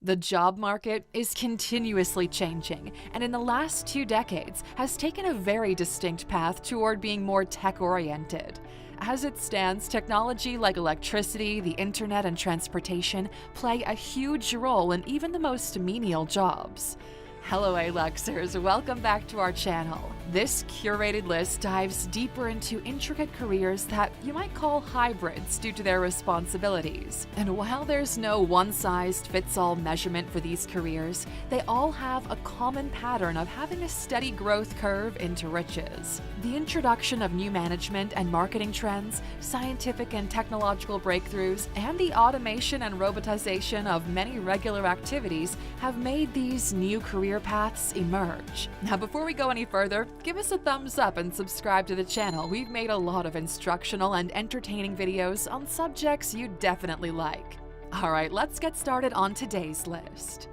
The job market is continuously changing, and in the last 2 decades has taken a very distinct path toward being more tech-oriented. As it stands, technology like electricity, the internet, and transportation play a huge role in even the most menial jobs. Hello A-Luxers, welcome back to our channel. This curated list dives deeper into intricate careers that you might call hybrids due to their responsibilities. And while there's no one-size-fits-all measurement for these careers, they all have a common pattern of having a steady growth curve into riches. The introduction of new management and marketing trends, scientific and technological breakthroughs, and the automation and robotization of many regular activities have made these new career paths emerge. Now, before we go any further, give us a thumbs up and subscribe to the channel. We've made a lot of instructional and entertaining videos on subjects you definitely like. Alright, let's get started on today's list.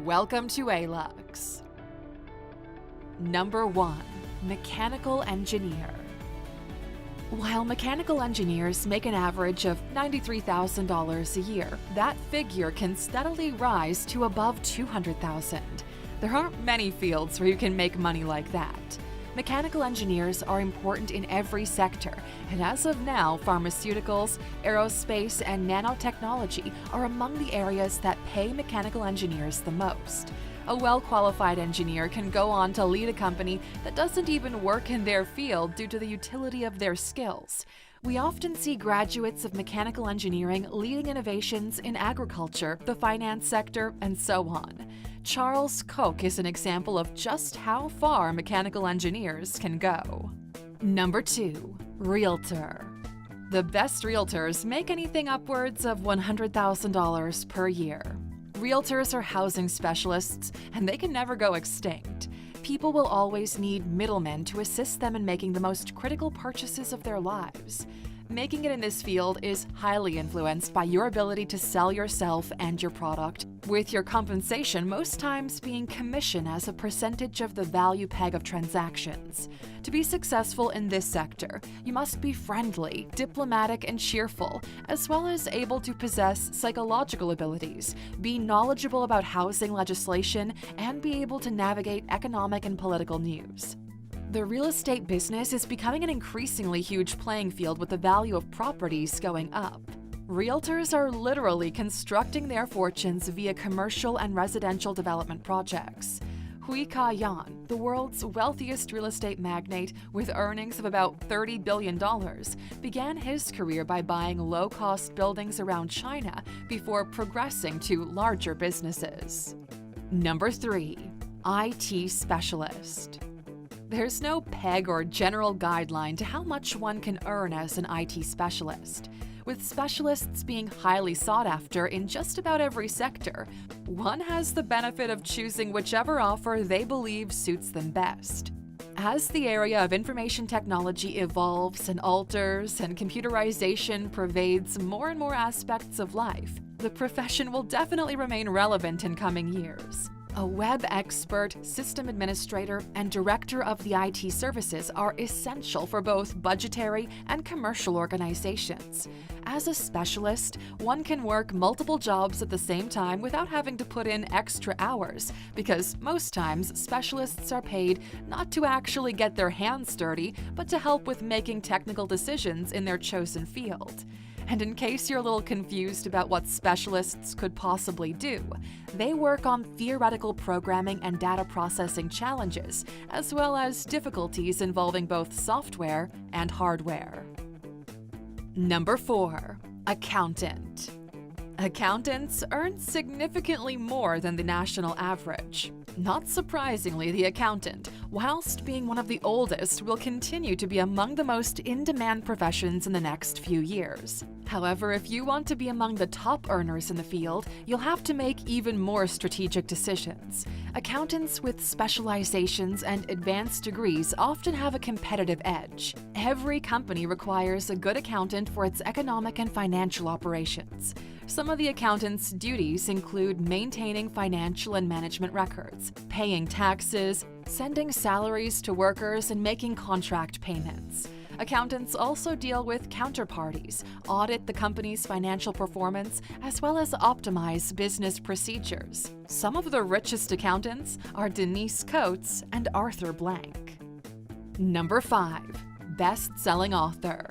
Welcome to A-Lux. Number 1. Mechanical Engineer. While mechanical engineers make an average of $93,000 a year, that figure can steadily rise to above $200,000. There aren't many fields where you can make money like that. Mechanical engineers are important in every sector, and as of now, pharmaceuticals, aerospace, and nanotechnology are among the areas that pay mechanical engineers the most. A well-qualified engineer can go on to lead a company that doesn't even work in their field due to the utility of their skills. We often see graduates of mechanical engineering leading innovations in agriculture, the finance sector, and so on. Charles Koch is an example of just how far mechanical engineers can go. Number 2. Realtor. The best realtors make anything upwards of $100,000 per year. Realtors are housing specialists, and they can never go extinct. People will always need middlemen to assist them in making the most critical purchases of their lives. Making it in this field is highly influenced by your ability to sell yourself and your product, with your compensation most times being commission as a percentage of the value peg of transactions. To be successful in this sector, you must be friendly, diplomatic, and cheerful, as well as able to possess psychological abilities, be knowledgeable about housing legislation, and be able to navigate economic and political news. The real estate business is becoming an increasingly huge playing field with the value of properties going up. Realtors are literally constructing their fortunes via commercial and residential development projects. Hui Ka-yan, the world's wealthiest real estate magnate with earnings of about $30 billion, began his career by buying low-cost buildings around China before progressing to larger businesses. Number 3. IT Specialist. There's no peg or general guideline to how much one can earn as an IT specialist. With specialists being highly sought after in just about every sector, one has the benefit of choosing whichever offer they believe suits them best. As the area of information technology evolves and alters and computerization pervades more and more aspects of life, the profession will definitely remain relevant in coming years. A web expert, system administrator, and director of the IT services are essential for both budgetary and commercial organizations. As a specialist, one can work multiple jobs at the same time without having to put in extra hours, because most times specialists are paid not to actually get their hands dirty, but to help with making technical decisions in their chosen field. And in case you're a little confused about what specialists could possibly do, they work on theoretical programming and data processing challenges, as well as difficulties involving both software and hardware. Number 4. Accountant. Accountants earn significantly more than the national average. Not surprisingly, the accountant, whilst being one of the oldest, will continue to be among the most in-demand professions in the next few years. However, if you want to be among the top earners in the field, you'll have to make even more strategic decisions. Accountants with specializations and advanced degrees often have a competitive edge. Every company requires a good accountant for its economic and financial operations. Some of the accountant's duties include maintaining financial and management records, paying taxes, sending salaries to workers, and making contract payments. Accountants also deal with counterparties, audit the company's financial performance, as well as optimize business procedures. Some of the richest accountants are Denise Coates and Arthur Blank. Number 5. Best-selling author.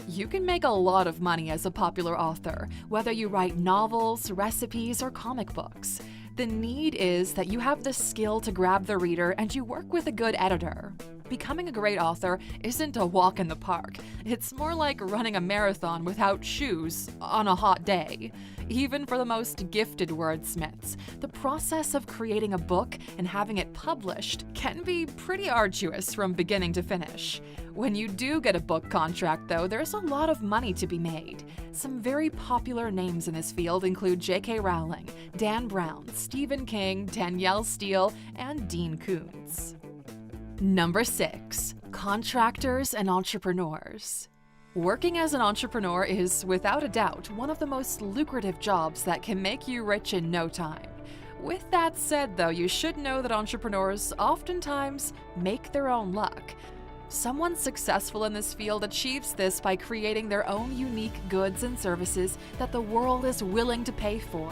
You can make a lot of money as a popular author, whether you write novels, recipes, or comic books. The need is that you have the skill to grab the reader and you work with a good editor. Becoming a great author isn't a walk in the park. It's more like running a marathon without shoes on a hot day. Even for the most gifted wordsmiths, the process of creating a book and having it published can be pretty arduous from beginning to finish. When you do get a book contract, though, there's a lot of money to be made. Some very popular names in this field include J.K. Rowling, Dan Brown, Stephen King, Danielle Steele, and Dean Koontz. Number 6. Contractors and entrepreneurs. Working as an entrepreneur is, without a doubt, one of the most lucrative jobs that can make you rich in no time. With that said, though, you should know that entrepreneurs oftentimes make their own luck. Someone successful in this field achieves this by creating their own unique goods and services that the world is willing to pay for.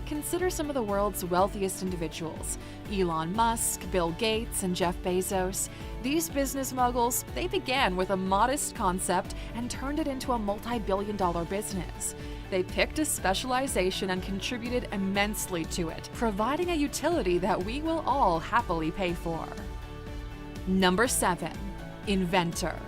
Consider some of the world's wealthiest individuals: Elon Musk, Bill Gates, and Jeff Bezos. These business moguls, they began with a modest concept and turned it into a multi-billion-dollar business. They picked a specialization and contributed immensely to it, providing a utility that we will all happily pay for. Number 7. Inventor.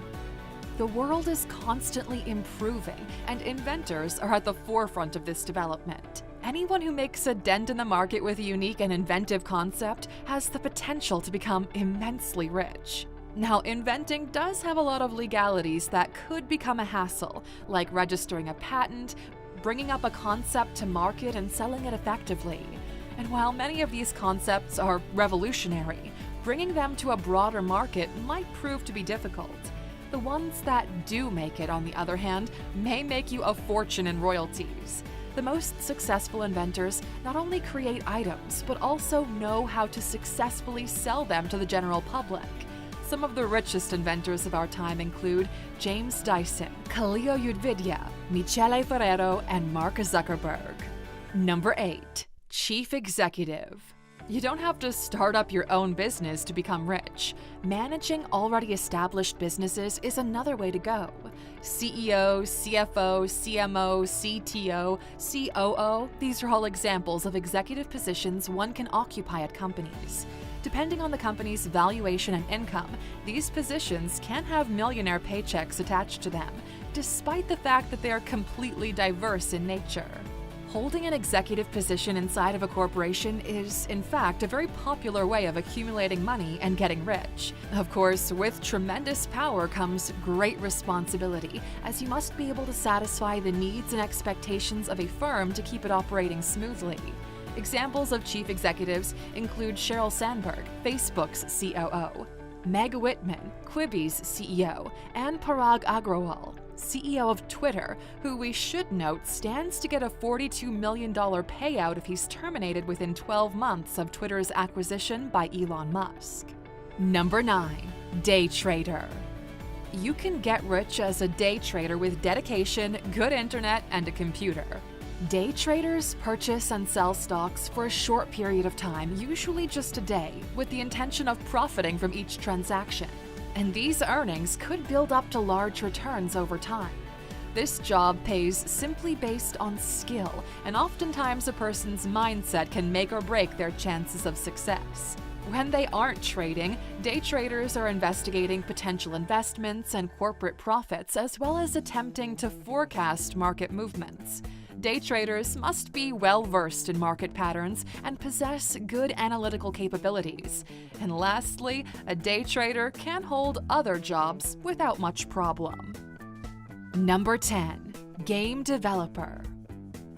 The world is constantly improving, and inventors are at the forefront of this development. Anyone who makes a dent in the market with a unique and inventive concept has the potential to become immensely rich. Now, inventing does have a lot of legalities that could become a hassle, like registering a patent, bringing up a concept to market, and selling it effectively. And while many of these concepts are revolutionary, bringing them to a broader market might prove to be difficult. The ones that do make it, on the other hand, may make you a fortune in royalties. The most successful inventors not only create items, but also know how to successfully sell them to the general public. Some of the richest inventors of our time include James Dyson, Khalil Udvidya, Michele Ferrero, and Mark Zuckerberg. Number 8. Chief Executive. You don't have to start up your own business to become rich. Managing already established businesses is another way to go. CEO, CFO, CMO, CTO, COO, these are all examples of executive positions one can occupy at companies. Depending on the company's valuation and income, these positions can have millionaire paychecks attached to them, despite the fact that they are completely diverse in nature. Holding an executive position inside of a corporation is, in fact, a very popular way of accumulating money and getting rich. Of course, with tremendous power comes great responsibility, as you must be able to satisfy the needs and expectations of a firm to keep it operating smoothly. Examples of chief executives include Sheryl Sandberg, Facebook's COO, Meg Whitman, Quibi's CEO, and Parag Agrawal, CEO of Twitter, who we should note stands to get a $42 million payout if he's terminated within 12 months of Twitter's acquisition by Elon Musk. Number 9. Day trader. You can get rich as a day trader with dedication, good internet, and a computer. Day traders purchase and sell stocks for a short period of time, usually just a day, with the intention of profiting from each transaction. And these earnings could build up to large returns over time. This job pays simply based on skill, and oftentimes a person's mindset can make or break their chances of success. When they aren't trading, day traders are investigating potential investments and corporate profits, as well as attempting to forecast market movements. Day traders must be well-versed in market patterns and possess good analytical capabilities. And lastly, a day trader can hold other jobs without much problem. Number 10. Game developer.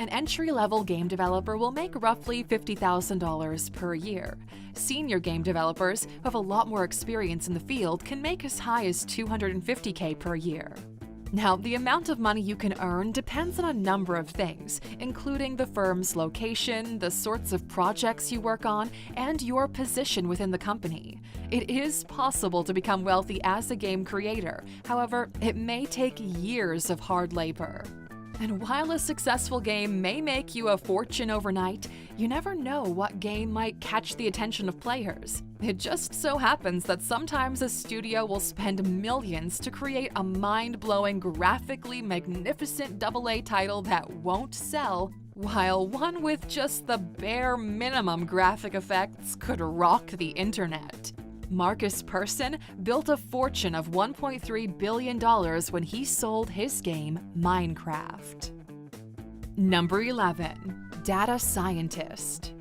An entry-level game developer will make roughly $50,000 per year. Senior game developers who have a lot more experience in the field can make as high as $250K per year. Now, the amount of money you can earn depends on a number of things, including the firm's location, the sorts of projects you work on, and your position within the company. It is possible to become wealthy as a game creator. However, it may take years of hard labor. And while a successful game may make you a fortune overnight, you never know what game might catch the attention of players. It just so happens that sometimes a studio will spend millions to create a mind-blowing, graphically magnificent AA title that won't sell, while one with just the bare minimum graphic effects could rock the internet. Marcus Persson built a fortune of $1.3 billion when he sold his game, Minecraft. Number 11. Data Scientist.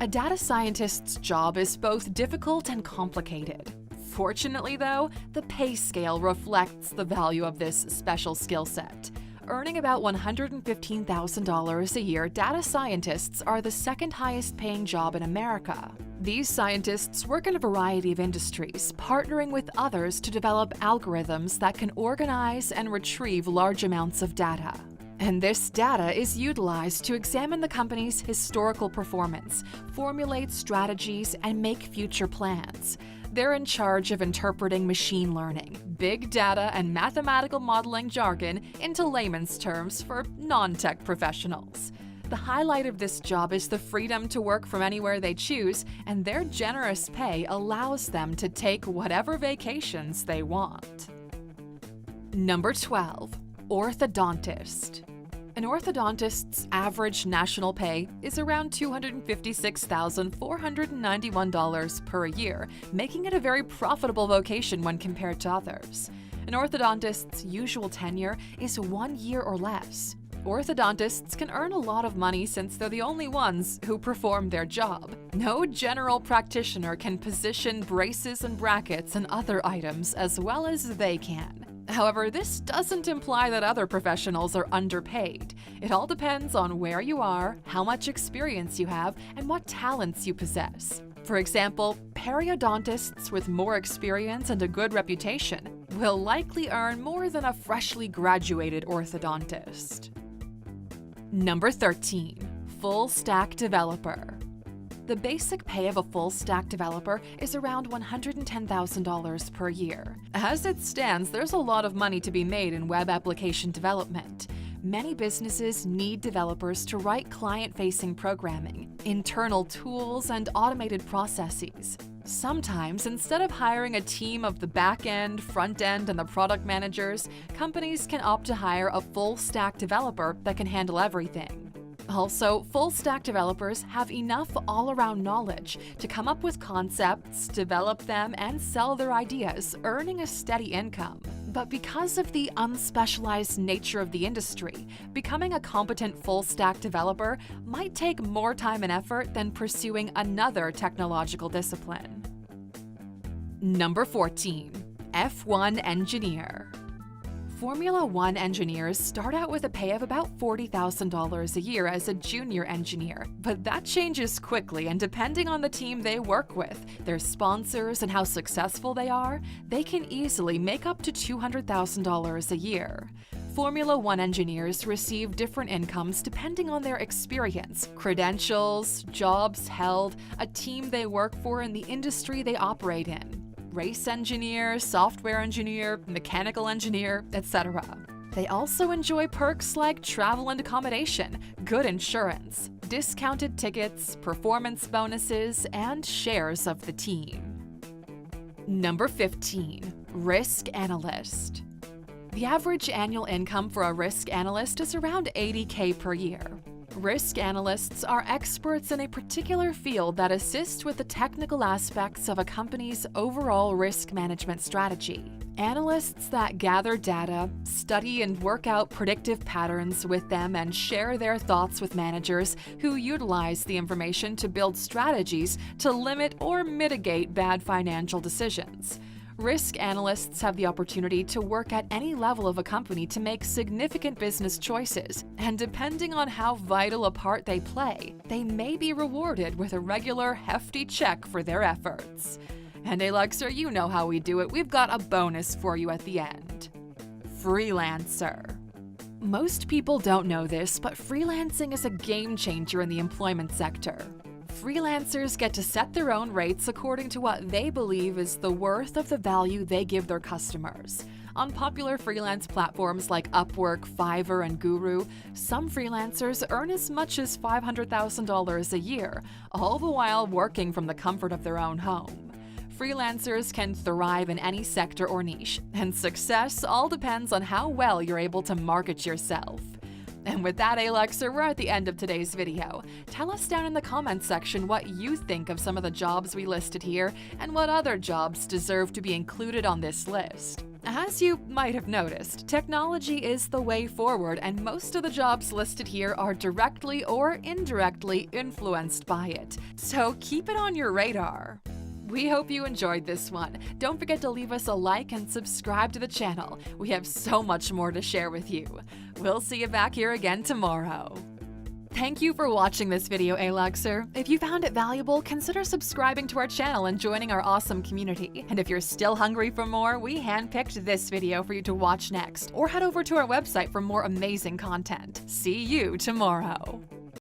A data scientist's job is both difficult and complicated. Fortunately, though, the pay scale reflects the value of this special skill set. Earning about $115,000 a year, data scientists are the second highest paying job in America. These scientists work in a variety of industries, partnering with others to develop algorithms that can organize and retrieve large amounts of data. And this data is utilized to examine the company's historical performance, formulate strategies, and make future plans. They're in charge of interpreting machine learning, big data, and mathematical modeling jargon into layman's terms for non-tech professionals. The highlight of this job is the freedom to work from anywhere they choose, and their generous pay allows them to take whatever vacations they want. Number 12. Orthodontist. An orthodontist's average national pay is around $256,491 per year, making it a very profitable vocation when compared to others. An orthodontist's usual tenure is 1 year or less. Orthodontists can earn a lot of money since they're the only ones who perform their job. No general practitioner can position braces and brackets and other items as well as they can. However, this doesn't imply that other professionals are underpaid. It all depends on where you are, how much experience you have, and what talents you possess. For example, periodontists with more experience and a good reputation will likely earn more than a freshly graduated orthodontist. Number 13. Full Stack Developer. The basic pay of a full-stack developer is around $110,000 per year. As it stands, there's a lot of money to be made in web application development. Many businesses need developers to write client-facing programming, internal tools, and automated processes. Sometimes, instead of hiring a team of the back-end, front-end, and the product managers, companies can opt to hire a full-stack developer that can handle everything. Also, full-stack developers have enough all-around knowledge to come up with concepts, develop them, and sell their ideas, earning a steady income. But because of the unspecialized nature of the industry, becoming a competent full-stack developer might take more time and effort than pursuing another technological discipline. Number 14. F1 Engineer. Formula One engineers start out with a pay of about $40,000 a year as a junior engineer, but that changes quickly, and depending on the team they work with, their sponsors, and how successful they are, they can easily make up to $200,000 a year. Formula One engineers receive different incomes depending on their experience, credentials, jobs held, a team they work for, and the industry they operate in. Race engineer, software engineer, mechanical engineer, etc. They also enjoy perks like travel and accommodation, good insurance, discounted tickets, performance bonuses, and shares of the team. Number 15. Risk Analyst. The average annual income for a risk analyst is around $80,000 per year. Risk analysts are experts in a particular field that assist with the technical aspects of a company's overall risk management strategy. Analysts that gather data, study and work out predictive patterns with them, and share their thoughts with managers who utilize the information to build strategies to limit or mitigate bad financial decisions. Risk analysts have the opportunity to work at any level of a company to make significant business choices, and depending on how vital a part they play, they may be rewarded with a regular, hefty check for their efforts. And hey, Luxor, you know how we do it. We've got a bonus for you at the end. freelancer. Most people don't know this, but freelancing is a game changer in the employment sector. Freelancers get to set their own rates according to what they believe is the worth of the value they give their customers. On popular freelance platforms like Upwork, Fiverr, and Guru, some freelancers earn as much as $500,000 a year, all the while working from the comfort of their own home. Freelancers can thrive in any sector or niche, and success all depends on how well you're able to market yourself. And with that, Alexer, we're at the end of today's video. Tell us down in the comments section what you think of some of the jobs we listed here and what other jobs deserve to be included on this list. As you might have noticed, technology is the way forward, and most of the jobs listed here are directly or indirectly influenced by it. So keep it on your radar. We hope you enjoyed this one. Don't forget to leave us a like and subscribe to the channel. We have so much more to share with you. We'll see you back here again tomorrow. Thank you for watching this video, Alexer. If you found it valuable, consider subscribing to our channel and joining our awesome community. And if you're still hungry for more, we handpicked this video for you to watch next. Or head over to our website for more amazing content. See you tomorrow.